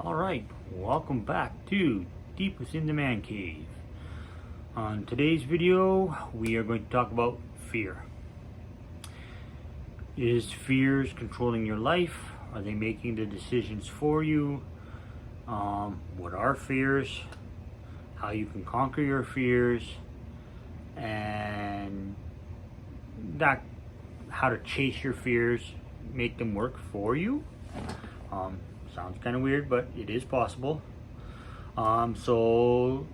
Alright, welcome back to Deep Within the Man Cave. On today's video, we are going to talk about fear. Is fears controlling your life? Are they making the decisions for you? What are fears? How you can conquer your fears? And how to chase your fears, make them work for you. Sounds kind of weird, but it is possible. So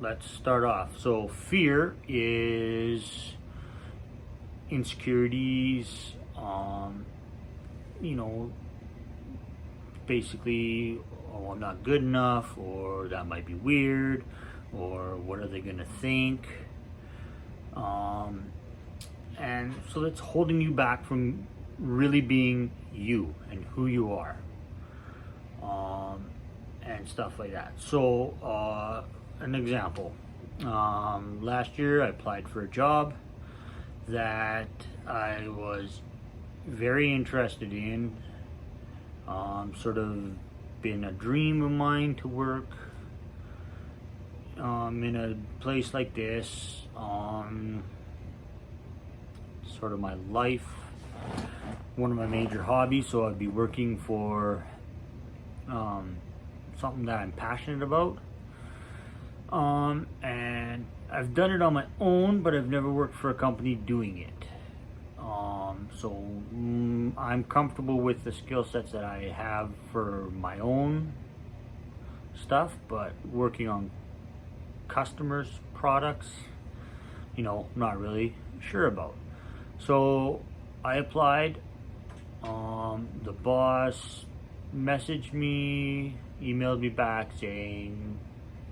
let's start off. So fear is insecurities, basically, oh, I'm not good enough, or that might be weird, or what are they gonna think? And so that's holding you back from really being you and who you are, and stuff like that. So an example, last year I applied for a job that I was very interested in, sort of been a dream of mine to work in a place like this, sort of my life, one of my major hobbies. So I'd be working for something that I'm passionate about, and I've done it on my own, but I've never worked for a company doing it. So I'm comfortable with the skill sets that I have for my own stuff, but working on customers' products, not really sure about. So I applied. The boss messaged me, emailed me back saying,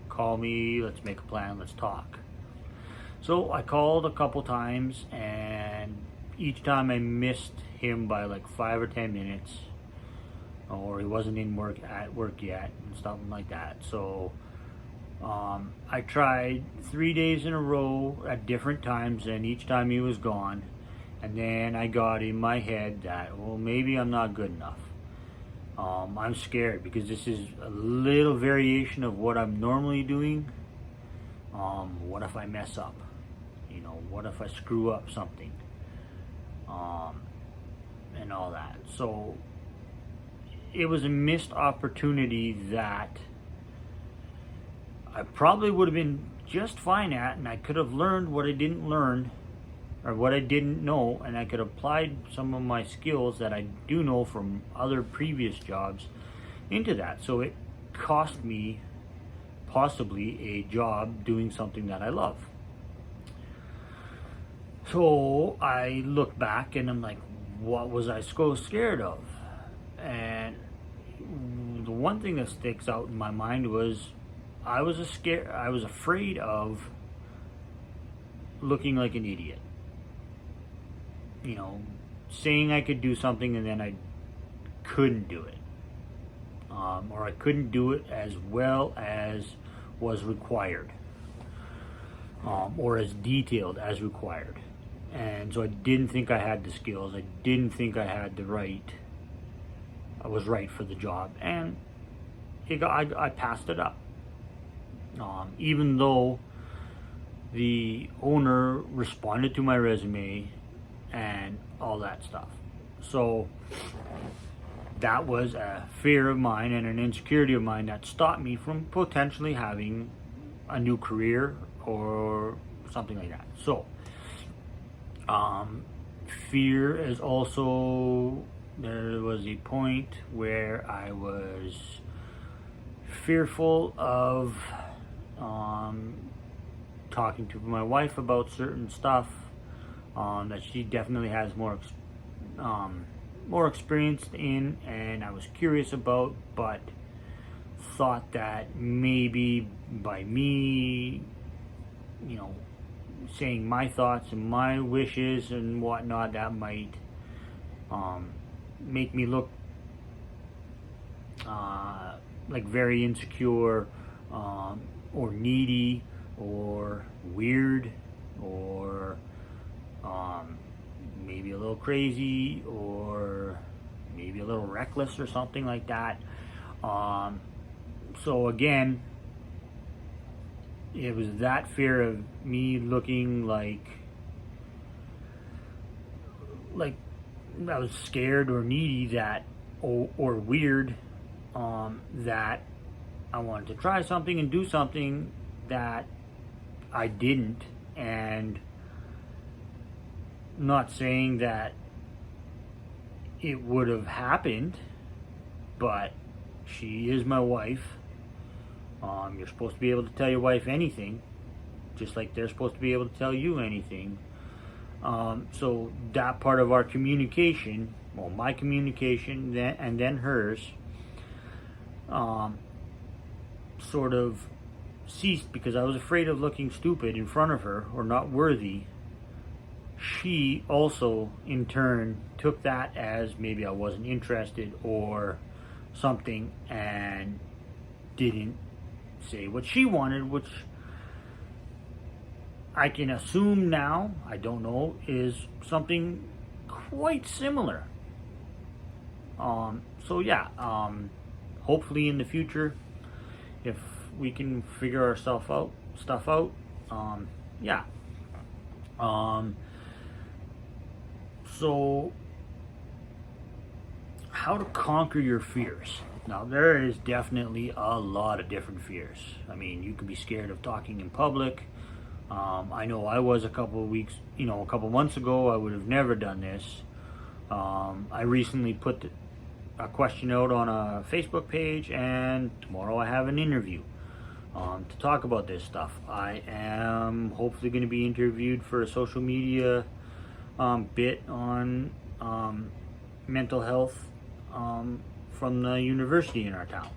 call me, let's make a plan, let's talk. So I called a couple times, and each time I missed him by like 5 or 10 minutes, or he wasn't at work yet, and something like that. So I tried 3 days in a row at different times, and each time he was gone. And then I got in my head that, well, maybe I'm not good enough. I'm scared because this is a little variation of what I'm normally doing. What if I mess up? What if I screw up something? And all that. So it was a missed opportunity that I probably would have been just fine at, and I could have learned what I didn't learn, or what I didn't know, and I could apply some of my skills that I do know from other previous jobs into that. So it cost me possibly a job doing something that I love. So I look back and I'm like, what was I so scared of? And the one thing that sticks out in my mind was I was afraid of looking like an idiot. Saying I could do something and then I couldn't do it. Or I couldn't do it as well as was required. Or as detailed as required. And so I didn't think I had the skills. I didn't think I was right for the job. And I passed it up. Even though the owner responded to my resume and all that stuff. So that was a fear of mine and an insecurity of mine that stopped me from potentially having a new career or something like that. So fear is also, there was a point where I was fearful of talking to my wife about certain stuff that she definitely has more experience in, and I was curious about, but thought that maybe by me, saying my thoughts and my wishes and whatnot, that might make me look like very insecure, or needy, or weird, or maybe a little crazy, or maybe a little reckless or something like that. So again, it was that fear of me looking like I was scared or needy, that or weird, that I wanted to try something and do something that I didn't. And not saying that it would have happened, but she is my wife. You're supposed to be able to tell your wife anything, just like they're supposed to be able to tell you anything. So that part of our communication, well, my communication and then hers, sort of ceased because I was afraid of looking stupid in front of her or not worthy. She also, in turn, took that as maybe I wasn't interested or something, and didn't say what she wanted, which I can assume now, I don't know, is something quite similar. So yeah, hopefully in the future, if we can figure our stuff out, yeah. So, how to conquer your fears. Now, there is definitely a lot of different fears. I mean, you could be scared of talking in public. I know I was a couple months ago. I would have never done this. I recently put a question out on a Facebook page, and tomorrow I have an interview to talk about this stuff. I am hopefully going to be interviewed for a social media bit on mental health from the university in our town.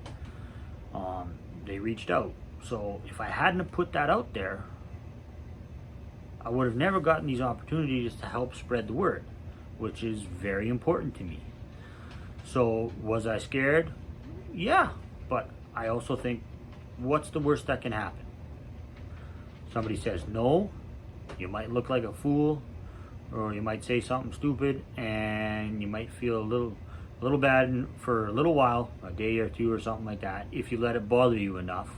They reached out. So if I hadn't have put that out there, I would have never gotten these opportunities to help spread the word, which is very important to me. So was I scared? Yeah, but I also think, what's the worst that can happen? Somebody says no, you might look like a fool, or you might say something stupid, and you might feel a little bad for a little while, a day or two or something like that, if you let it bother you enough.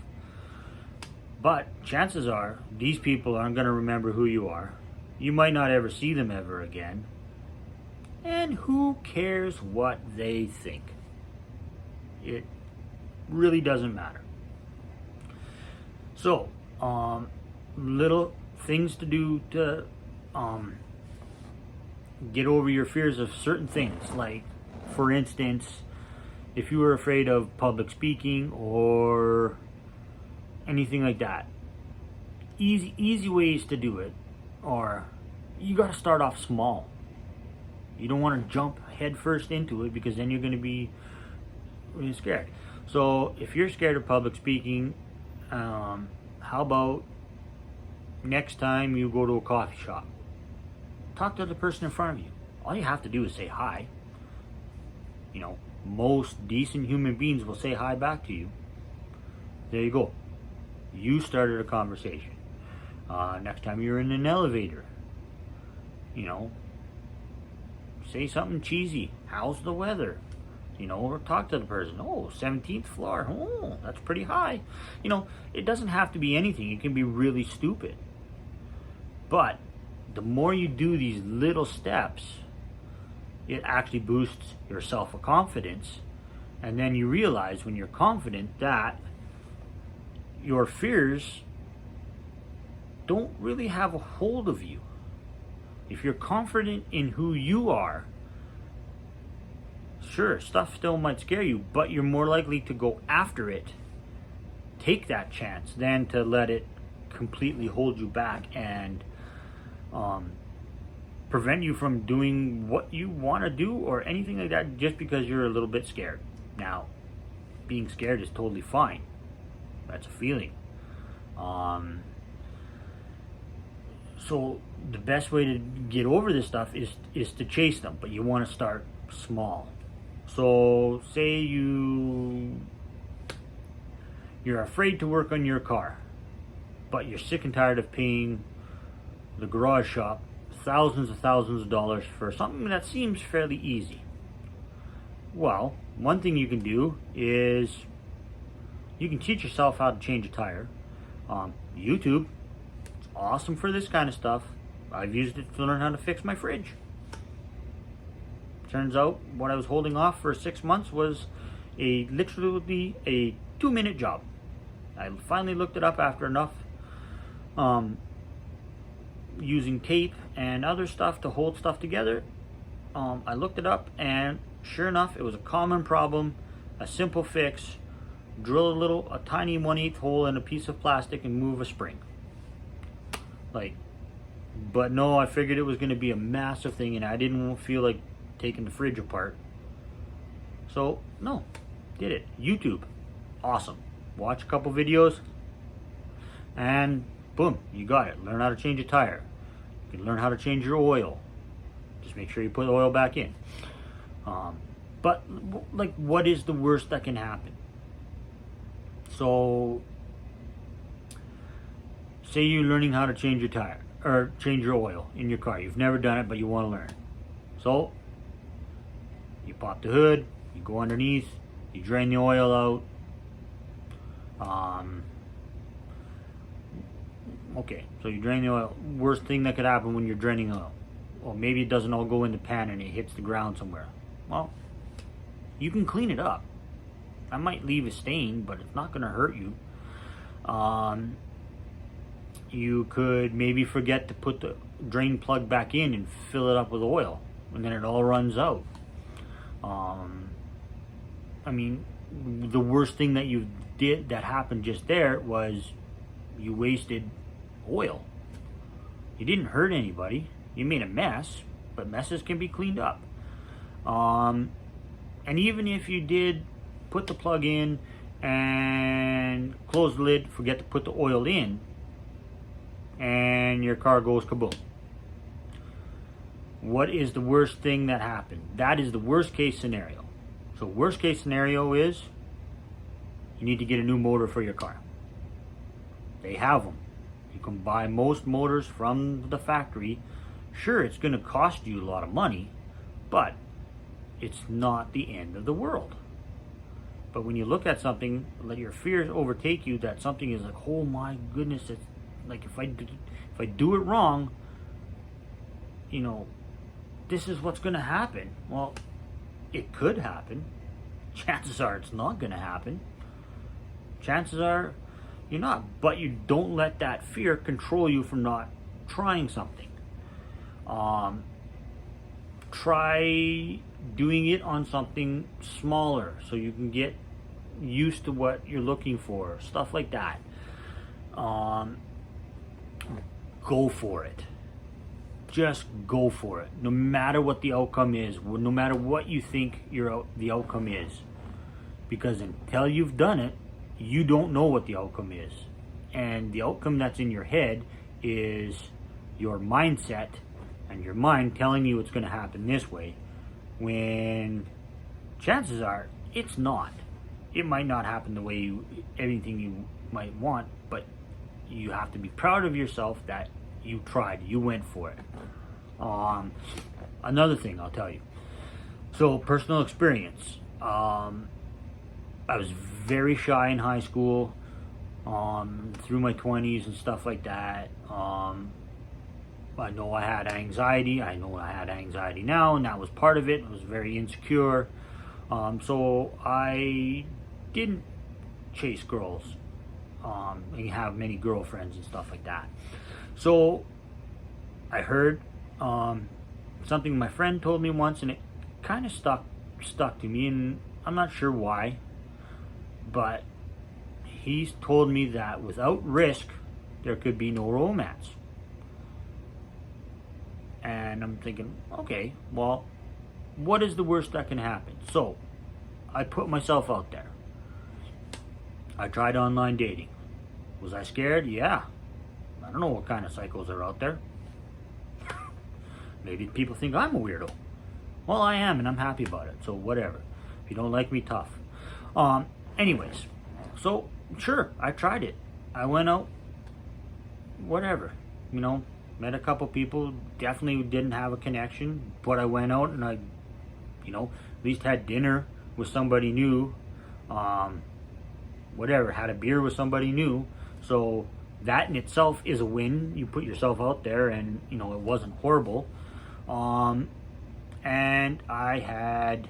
But chances are, these people aren't going to remember who you are. You might not ever see them ever again. And who cares what they think? It really doesn't matter. So, little things to do to get over your fears of certain things. Like, for instance, if you were afraid of public speaking or anything like that, easy ways to do it are, you got to start off small. You don't want to jump headfirst into it, because then you're going to be really scared. So if you're scared of public speaking, how about next time you go to a coffee shop, talk to the person in front of you. All you have to do is say hi. You know, most decent human beings will say hi back to you. There you go. You started a conversation. Next time you're in an elevator, you know, say something cheesy. How's the weather? You know, or talk to the person. Oh, 17th floor. Oh, that's pretty high. You know, it doesn't have to be anything. It can be really stupid. But the more you do these little steps, it actually boosts your self-confidence. And then you realize, when you're confident, that your fears don't really have a hold of you. If you're confident in who you are, sure, stuff still might scare you, but you're more likely to go after it, take that chance, than to let it completely hold you back and prevent you from doing what you want to do or anything like that, just because you're a little bit scared. Now, being scared is totally fine. That's a feeling. So the best way to get over this stuff is to chase them, but you want to start small. So say you're afraid to work on your car, but you're sick and tired of paying the garage shop thousands of dollars for something that seems fairly easy. Well, one thing you can do is you can teach yourself how to change a tire. YouTube, it's awesome for this kind of stuff. I've used it to learn how to fix my fridge. Turns out what I was holding off for 6 months was literally a 2-minute job. I finally looked it up after enough using tape and other stuff to hold stuff together. I looked it up, and sure enough, it was a common problem, a simple fix. Drill a tiny 1/8 hole in a piece of plastic and move a spring. But no, I figured it was going to be a massive thing, and I didn't feel like taking the fridge apart. So no, did it. YouTube, awesome. Watch a couple videos, and boom, you got it. Learn how to change a tire. You can learn how to change your oil. Just make sure you put the oil back in. But what is the worst that can happen? So, say you're learning how to change your tire or change your oil in your car. You've never done it, but you want to learn. So, you pop the hood, you go underneath, you drain the oil out. Okay, so you drain the oil. Worst thing that could happen when you're draining oil. Well, maybe it doesn't all go in the pan and it hits the ground somewhere. Well, you can clean it up. I might leave a stain, but it's not going to hurt you. You could maybe forget to put the drain plug back in and fill it up with oil, and then it all runs out. I mean, the worst thing that you did that happened just there was you wasted oil. You didn't hurt anybody. You made a mess, but messes can be cleaned up. And even if you did put the plug in and close the lid, forget to put the oil in, and your car goes kaboom. What is the worst thing that happened? That is the worst case scenario. So worst case scenario is you need to get a new motor for your car. They have them. You can buy most motors from the factory. Sure, it's going to cost you a lot of money, but it's not the end of the world. But when you look at something, let your fears overtake you that something is like, oh my goodness, it's like if I do it wrong, this is what's going to happen. Well, it could happen. Chances are it's not going to happen. Chances are you're not, but you don't let that fear control you from not trying something. Try doing it on something smaller so you can get used to what you're looking for, stuff like that. Go for it. Just go for it, no matter what the outcome is, no matter what you think the outcome is, because until you've done it, you don't know what the outcome is. And the outcome that's in your head is your mindset and your mind telling you it's going to happen this way, when chances are it's not. It might not happen the way everything you might want, but you have to be proud of yourself that you tried, you went for it. Another thing I'll tell you. So, personal experience. I was very shy in high school, through my 20s and stuff like that. I know I had anxiety. I know I had anxiety now, and that was part of it. I was very insecure. So I didn't chase girls and have many girlfriends and stuff like that. So I heard something my friend told me once, and it kind of stuck to me, and I'm not sure why, but he's told me that without risk, there could be no romance. And I'm thinking, okay, well, what is the worst that can happen? So I put myself out there. I tried online dating. Was I scared? Yeah. I don't know what kind of cycles are out there. Maybe people think I'm a weirdo. Well, I am, and I'm happy about it. So whatever. If you don't like me, tough. Anyways, so sure, I tried it. I went out, whatever, met a couple people, definitely didn't have a connection, but I went out and I, at least had dinner with somebody new, whatever, had a beer with somebody new. So that in itself is a win. You put yourself out there, and it wasn't horrible. And I had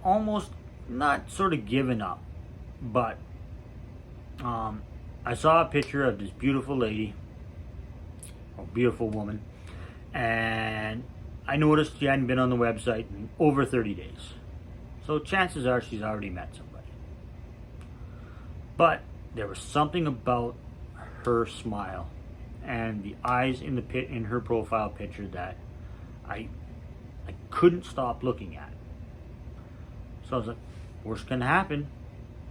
almost not sort of given up, but I saw a picture of this beautiful lady, or beautiful woman, and I noticed she hadn't been on the website in over 30 days. So chances are she's already met somebody. But there was something about her smile and the eyes in her profile picture that I couldn't stop looking at. So I was like, worst can happen.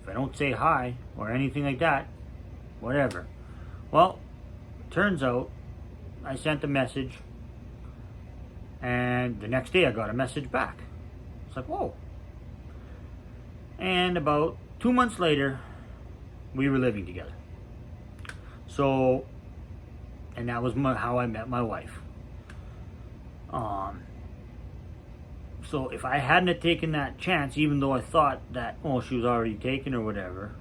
If I don't say hi or anything like that, whatever. Well, turns out I sent a message, and the next day I got a message back. It's like, whoa. And about 2 months later, we were living together. So, and that was how I met my wife. So if I hadn't have taken that chance, even though I thought that, she was already taken or whatever,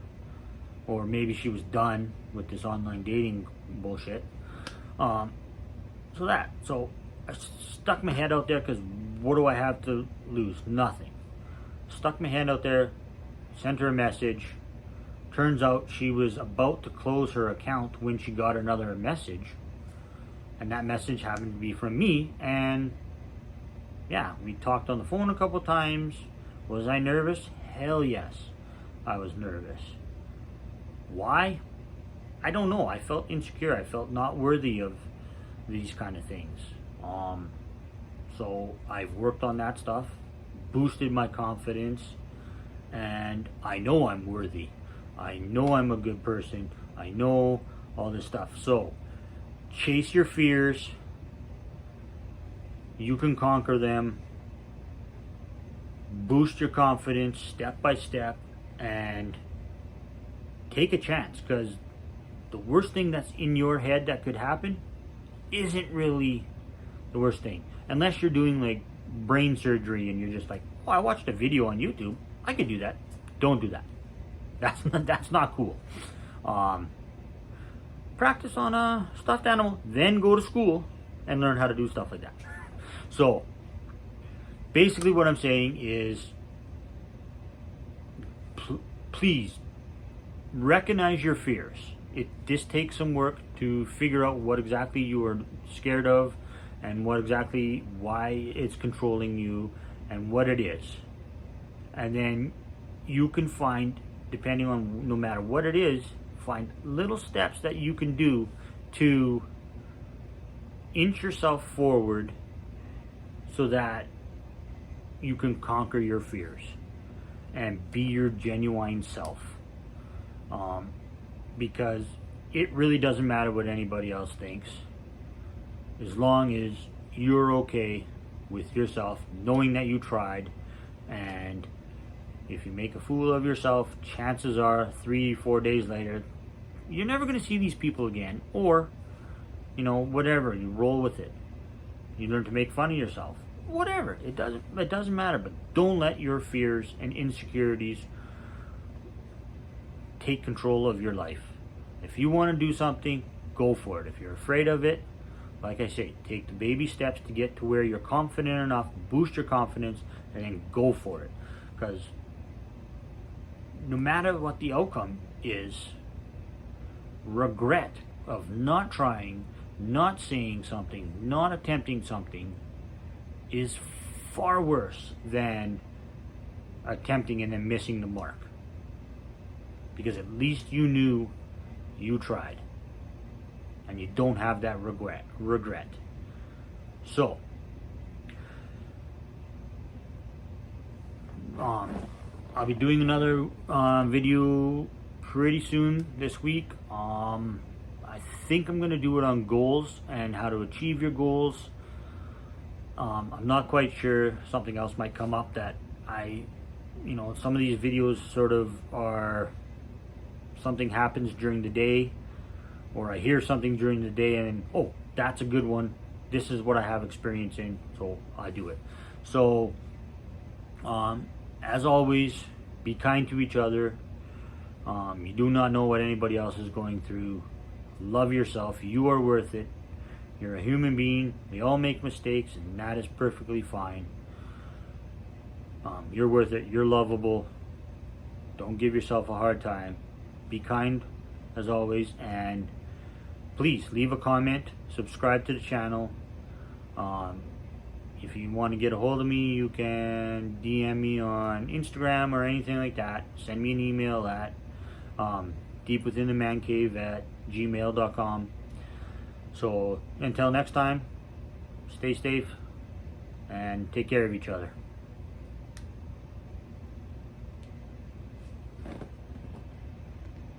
or maybe she was done with this online dating bullshit. So I stuck my head out there, because what do I have to lose? Nothing. Stuck my hand out there, sent her a message. Turns out she was about to close her account when she got another message. And that message happened to be from me. And yeah, we talked on the phone a couple times. Was I nervous? Hell yes, I was nervous. Why? I don't know. I felt insecure. I felt not worthy of these kind of things. So I've worked on that stuff, boosted my confidence, and I know I'm worthy. I know I'm a good person. I know all this stuff. So chase your fears. You can conquer them. Boost your confidence step by step, and take a chance, because the worst thing that's in your head that could happen isn't really the worst thing. Unless you're doing like brain surgery and you're just like, I watched a video on YouTube, I could do that. Don't do that. That's not cool. Practice on a stuffed animal, then go to school and learn how to do stuff like that. So basically what I'm saying is, please recognize your fears. This takes some work to figure out what exactly you are scared of, and why it's controlling you, and what it is. And then you can find, depending on no matter what it is, find little steps that you can do to inch yourself forward so that you can conquer your fears and be your genuine self. Because it really doesn't matter what anybody else thinks, as long as you're okay with yourself, knowing that you tried. And if you make a fool of yourself, chances are 3-4 days later, you're never going to see these people again. Or, whatever, you roll with it. You learn to make fun of yourself. Whatever, it doesn't matter. But don't let your fears and insecurities take control of your life. If you want to do something, go for it. If you're afraid of it, like I say, take the baby steps to get to where you're confident enough, boost your confidence, and then go for it. Because no matter what the outcome is, regret of not trying, not saying something, not attempting something is far worse than attempting and then missing the mark. Because at least you knew you tried, and you don't have that regret. So, I'll be doing another video pretty soon this week. I think I'm going to do it on goals and how to achieve your goals. I'm not quite sure. Something else might come up that some of these videos sort of are, something happens during the day, or I hear something during the day and that's a good one. This is what I have experience in, so I do it. So As always, be kind to each other. You do not know what anybody else is going through. Love yourself. You are worth it. You're a human being. We all make mistakes, and that is perfectly fine. You're worth it. You're lovable. Don't give yourself a hard time. Be kind, as always, and please leave a comment. Subscribe to the channel. If you want to get a hold of me, you can DM me on Instagram or anything like that. Send me an email at deepwithinthemancave@gmail.com. So until next time, stay safe and take care of each other.